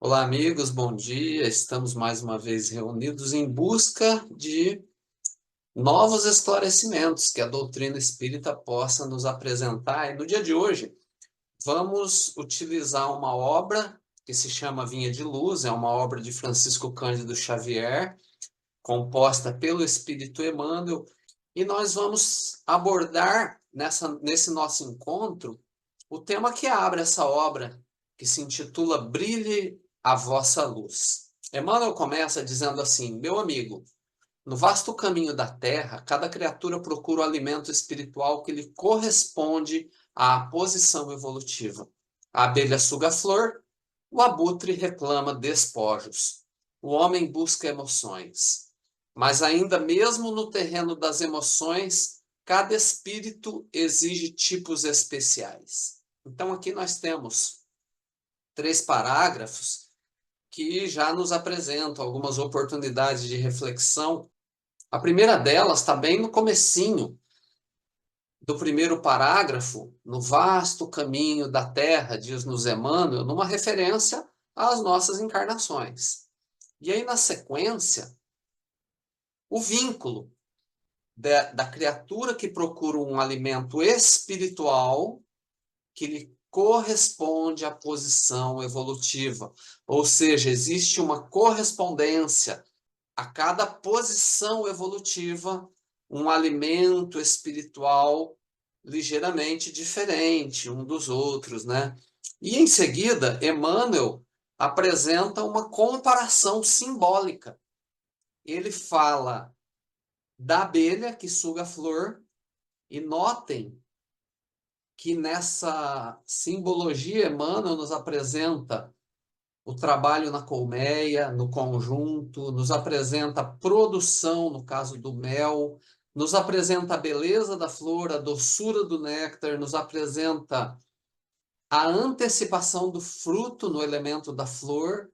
Olá, amigos, bom dia. Estamos mais uma vez reunidos em busca de novos esclarecimentos que a doutrina espírita possa nos apresentar. E no dia de hoje, vamos utilizar uma obra que se chama Vinha de Luz, é uma obra de Francisco Cândido Xavier, composta pelo Espírito Emmanuel, e nós vamos abordar nesse nosso encontro o tema que abre essa obra, que se intitula Brilhe a Vossa Luz. Emmanuel começa dizendo assim: meu amigo, no vasto caminho da terra, cada criatura procura o alimento espiritual que lhe corresponde à posição evolutiva. A abelha suga a flor, o abutre reclama despojos. O homem busca emoções. Mas ainda mesmo no terreno das emoções, cada espírito exige tipos especiais. Então aqui nós temos 3 parágrafos que já nos apresentam algumas oportunidades de reflexão. A primeira delas está bem no comecinho do primeiro parágrafo, no vasto caminho da Terra, diz-nos Emmanuel, numa referência às nossas encarnações. E aí, na sequência, o vínculo da criatura que procura um alimento espiritual que lhe corresponde à posição evolutiva. Ou seja, existe uma correspondência a cada posição evolutiva, um alimento espiritual ligeiramente diferente um dos outros, né? E em seguida, Emmanuel apresenta uma comparação simbólica. Ele fala da abelha que suga a flor, e notem que nessa simbologia Emmanuel nos apresenta o trabalho na colmeia, no conjunto, nos apresenta a produção, no caso do mel, nos apresenta a beleza da flor, a doçura do néctar, nos apresenta a antecipação do fruto no elemento da flor,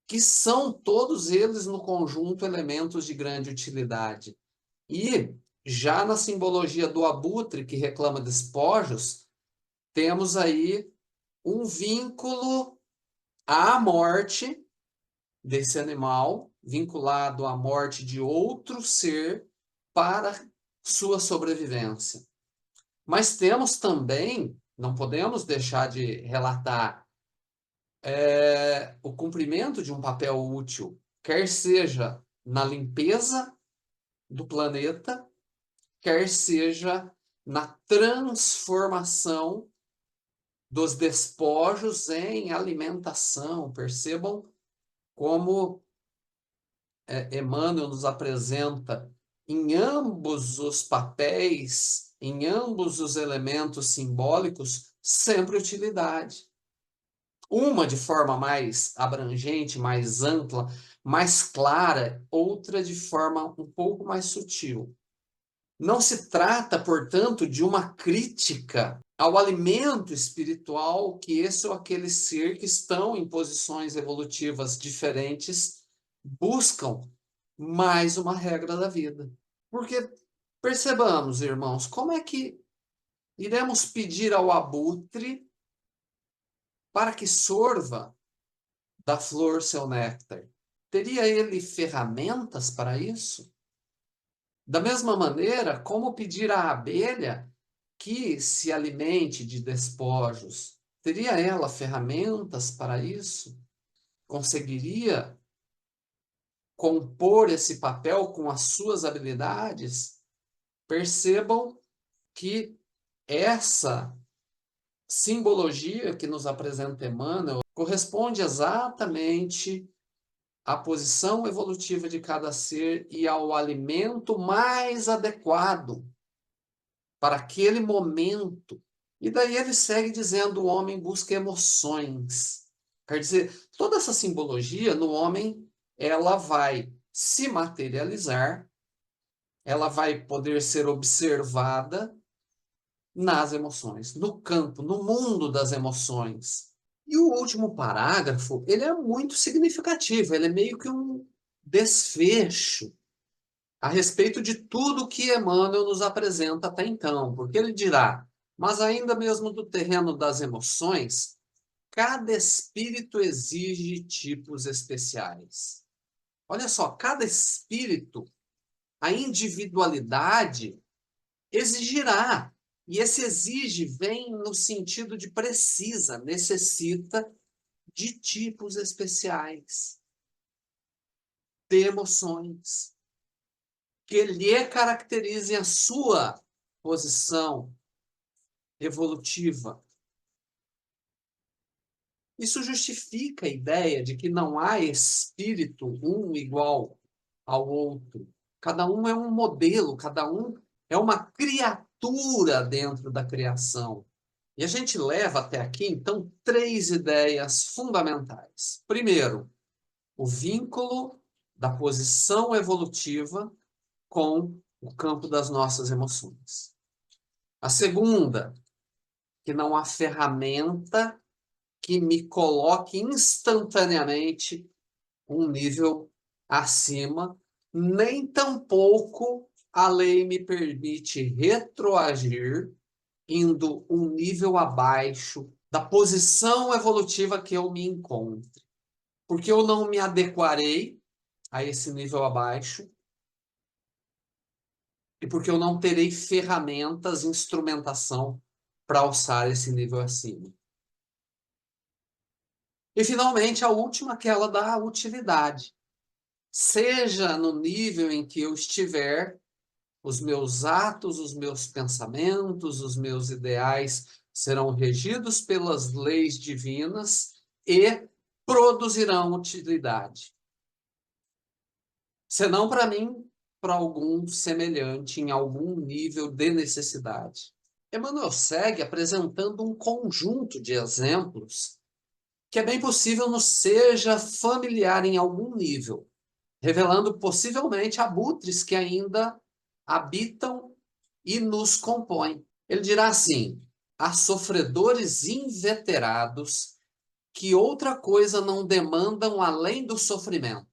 que são todos eles no conjunto elementos de grande utilidade. E já na simbologia do abutre, que reclama despojos, temos aí um vínculo à morte desse animal, vinculado à morte de outro ser para sua sobrevivência. Mas temos também, não podemos deixar de relatar, o cumprimento de um papel útil, quer seja na limpeza do planeta, quer seja na transformação dos despojos em alimentação. Percebam como Emmanuel nos apresenta em ambos os papéis, em ambos os elementos simbólicos, sempre utilidade. Uma de forma mais abrangente, mais ampla, mais clara, outra de forma um pouco mais sutil. Não se trata, portanto, de uma crítica ao alimento espiritual que esse ou aquele ser que estão em posições evolutivas diferentes buscam mais uma regra da vida. Porque percebamos, irmãos, como é que iremos pedir ao abutre para que sorva da flor seu néctar? Teria ele ferramentas para isso? Da mesma maneira, como pedir à abelha que se alimente de despojos? Teria ela ferramentas para isso? Conseguiria compor esse papel com as suas habilidades? Percebam que essa simbologia que nos apresenta Emmanuel corresponde exatamente à posição evolutiva de cada ser e ao alimento mais adequado para aquele momento. E daí ele segue dizendo: o homem busca emoções. Quer dizer, toda essa simbologia no homem, ela vai se materializar, ela vai poder ser observada nas emoções, no campo, no mundo das emoções. E o último parágrafo, ele é muito significativo, ele é meio que um desfecho a respeito de tudo que Emmanuel nos apresenta até então, porque ele dirá: mas ainda mesmo do terreno das emoções, cada espírito exige tipos especiais. Olha só, cada espírito, a individualidade exigirá. E esse exige vem no sentido de precisa, necessita de tipos especiais, de emoções, que lhe caracterizem a sua posição evolutiva. Isso justifica a ideia de que não há espírito um igual ao outro. Cada um é um modelo, cada um é uma criatura dentro da criação. E a gente leva até aqui, então, 3 ideias fundamentais. Primeiro, o vínculo da posição evolutiva com o campo das nossas emoções. A segunda, que não há ferramenta que me coloque instantaneamente um nível acima, nem tampouco a lei me permite retroagir, indo um nível abaixo da posição evolutiva que eu me encontro. Porque eu não me adequarei a esse nível abaixo e porque eu não terei ferramentas, instrumentação para alçar esse nível acima. E, finalmente, a última, aquela da utilidade. Seja no nível em que eu estiver, os meus atos, os meus pensamentos, os meus ideais serão regidos pelas leis divinas e produzirão utilidade. Senão para mim, para algum semelhante em algum nível de necessidade. Emmanuel segue apresentando um conjunto de exemplos que é bem possível nos seja familiar em algum nível, revelando possivelmente abutres que ainda habitam e nos compõem. Ele dirá assim: há sofredores inveterados que outra coisa não demandam além do sofrimento.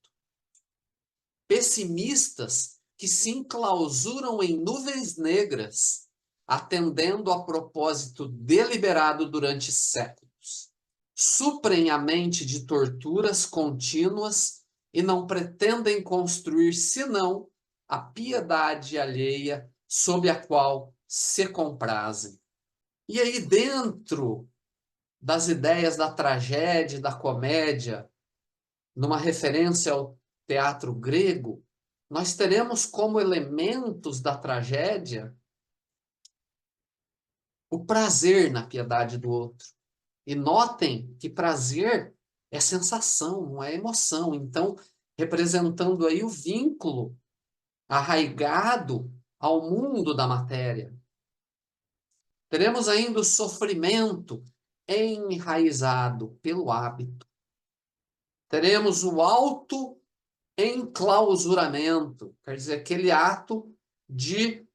Pessimistas que se enclausuram em nuvens negras, atendendo a propósito deliberado durante séculos. Suprem a mente de torturas contínuas e não pretendem construir senão a piedade alheia sob a qual se comprazem. E aí, dentro das ideias da tragédia e da comédia, numa referência ao teatro grego, nós teremos como elementos da tragédia o prazer na piedade do outro. E notem que prazer é sensação, não é emoção. Então, representando aí o vínculo arraigado ao mundo da matéria. Teremos ainda o sofrimento enraizado pelo hábito. Teremos o auto-enclausuramento, quer dizer, aquele ato de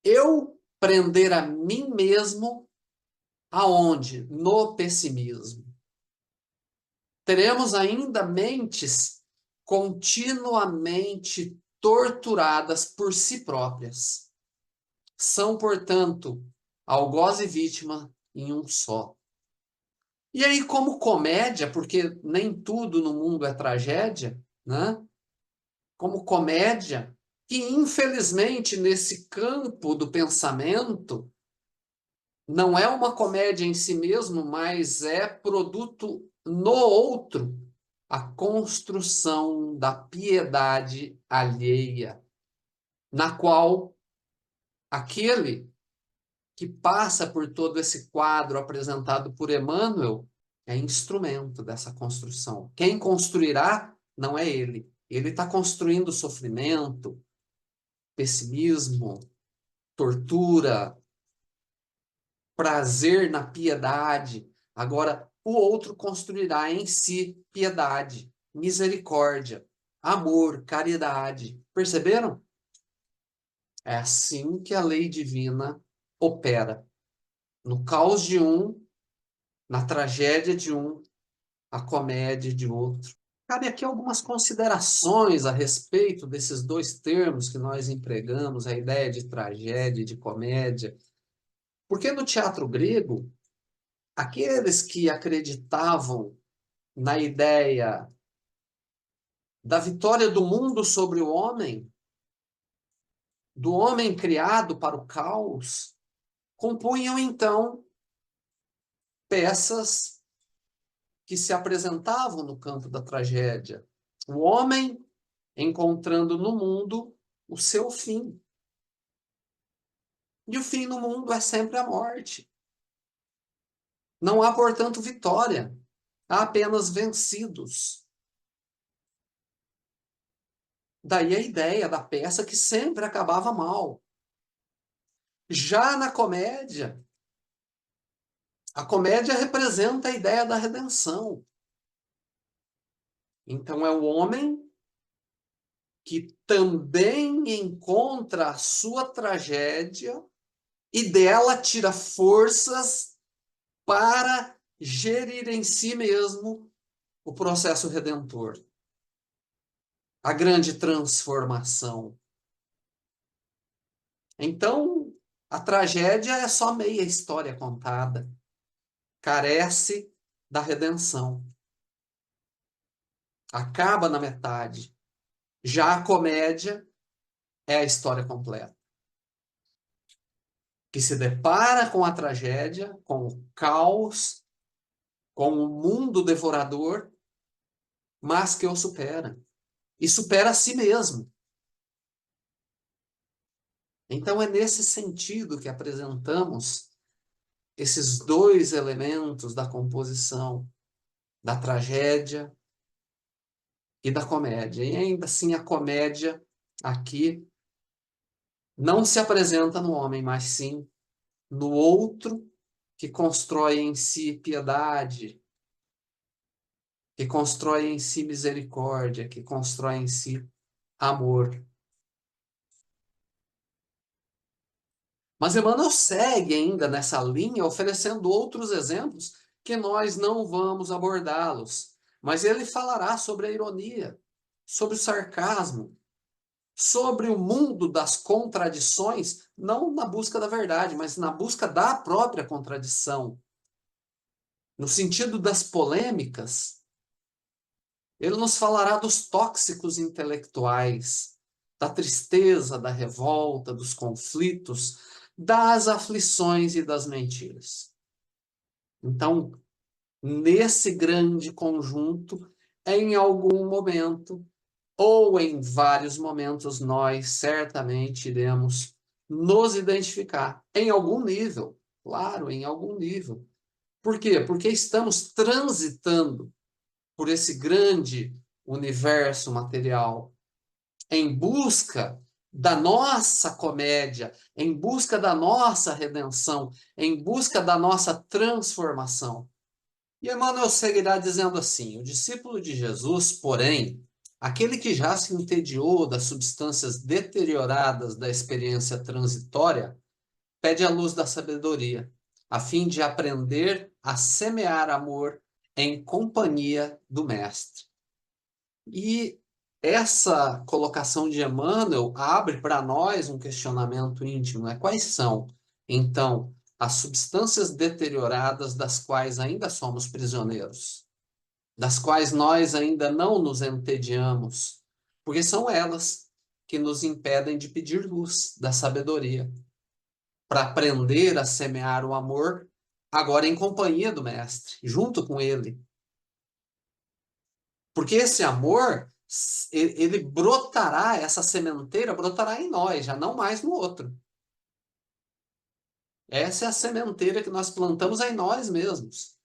eu prender a mim mesmo aonde? No pessimismo. Teremos ainda mentes continuamente torturadas por si próprias. São, portanto, algoz e vítima em um só. E aí, como comédia, porque nem tudo no mundo é tragédia, né? Como comédia, que infelizmente nesse campo do pensamento não é uma comédia em si mesmo, mas é produto no outro, a construção da piedade alheia, na qual aquele que passa por todo esse quadro apresentado por Emmanuel é instrumento dessa construção. Quem construirá não é ele. Ele está construindo sofrimento, pessimismo, tortura, prazer na piedade. Agora, o outro construirá em si piedade, misericórdia, amor, caridade. Perceberam? É assim que a lei divina opera. No caos de um, na tragédia de um, a comédia de outro. Cabe aqui algumas considerações a respeito desses dois termos que nós empregamos, a ideia de tragédia e de comédia. Porque no teatro grego, aqueles que acreditavam na ideia da vitória do mundo sobre o homem, do homem criado para o caos, compunham então peças que se apresentavam no campo da tragédia. O homem encontrando no mundo o seu fim. E o fim no mundo é sempre a morte. Não há, portanto, vitória. Há apenas vencidos. Daí a ideia da peça que sempre acabava mal. Já na comédia, a comédia representa a ideia da redenção. Então é o homem que também encontra a sua tragédia e dela tira forças para gerir em si mesmo o processo redentor, a grande transformação. Então, a tragédia é só meia história contada, carece da redenção, acaba na metade. Já a comédia é a história completa, que se depara com a tragédia, com o caos, com o mundo devorador, mas que o supera. E supera a si mesmo. Então, é nesse sentido que apresentamos esses dois elementos da composição, da tragédia e da comédia. E ainda assim, a comédia aqui não se apresenta no homem, mas sim no outro que constrói em si piedade, que constrói em si misericórdia, que constrói em si amor. Mas Emmanuel segue ainda nessa linha, oferecendo outros exemplos que nós não vamos abordá-los. Mas ele falará sobre a ironia, sobre o sarcasmo, sobre o mundo das contradições, não na busca da verdade, mas na busca da própria contradição. No sentido das polêmicas, ele nos falará dos tóxicos intelectuais, da tristeza, da revolta, dos conflitos, das aflições e das mentiras. Então, nesse grande conjunto, em algum momento, ou em vários momentos, nós certamente iremos nos identificar em algum nível, claro, em algum nível. Por quê? Porque estamos transitando por esse grande universo material em busca da nossa comédia, em busca da nossa redenção, em busca da nossa transformação. E Emmanuel seguirá dizendo assim: o discípulo de Jesus, porém, aquele que já se entediou das substâncias deterioradas da experiência transitória, pede a luz da sabedoria, a fim de aprender a semear amor em companhia do Mestre. E essa colocação de Emmanuel abre para nós um questionamento íntimo, né? Quais são, então, as substâncias deterioradas das quais ainda somos prisioneiros, das quais nós ainda não nos entediamos, porque são elas que nos impedem de pedir luz da sabedoria, para aprender a semear o amor, agora em companhia do Mestre, junto com ele. Porque esse amor, ele brotará, essa sementeira brotará em nós, já não mais no outro. Essa é a sementeira que nós plantamos em nós mesmos.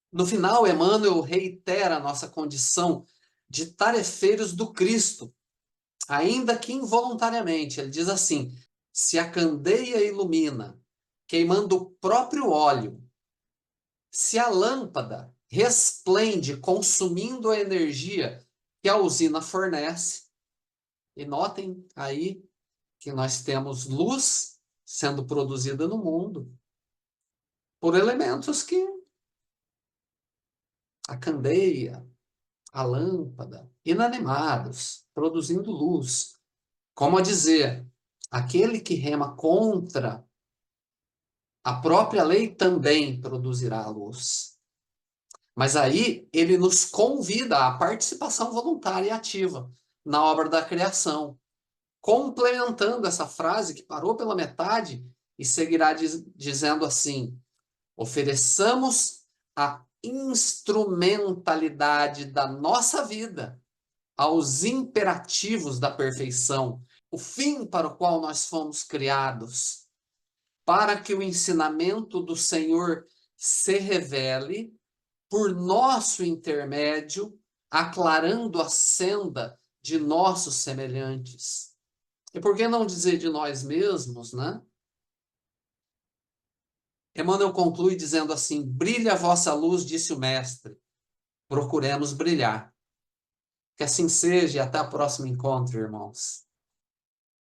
No final, Emmanuel reitera a nossa condição de tarefeiros do Cristo, ainda que involuntariamente. Ele diz assim: se a candeia ilumina, queimando o próprio óleo, se a lâmpada resplende, consumindo a energia que a usina fornece, e notem aí que nós temos luz sendo produzida no mundo por elementos que a candeia, a lâmpada, inanimados, produzindo luz. Como a dizer, aquele que rema contra A própria lei também produzirá a luz. Mas aí ele nos convida à participação voluntária e ativa na obra da criação, complementando essa frase que parou pela metade e seguirá dizendo assim: ofereçamos a instrumentalidade da nossa vida aos imperativos da perfeição, o fim para o qual nós fomos criados, para que o ensinamento do Senhor se revele por nosso intermédio, aclarando a senda de nossos semelhantes. E por que não dizer de nós mesmos, né? Emmanuel conclui dizendo assim: brilha a vossa luz, disse o Mestre, procuremos brilhar. Que assim seja e até o próximo encontro, irmãos.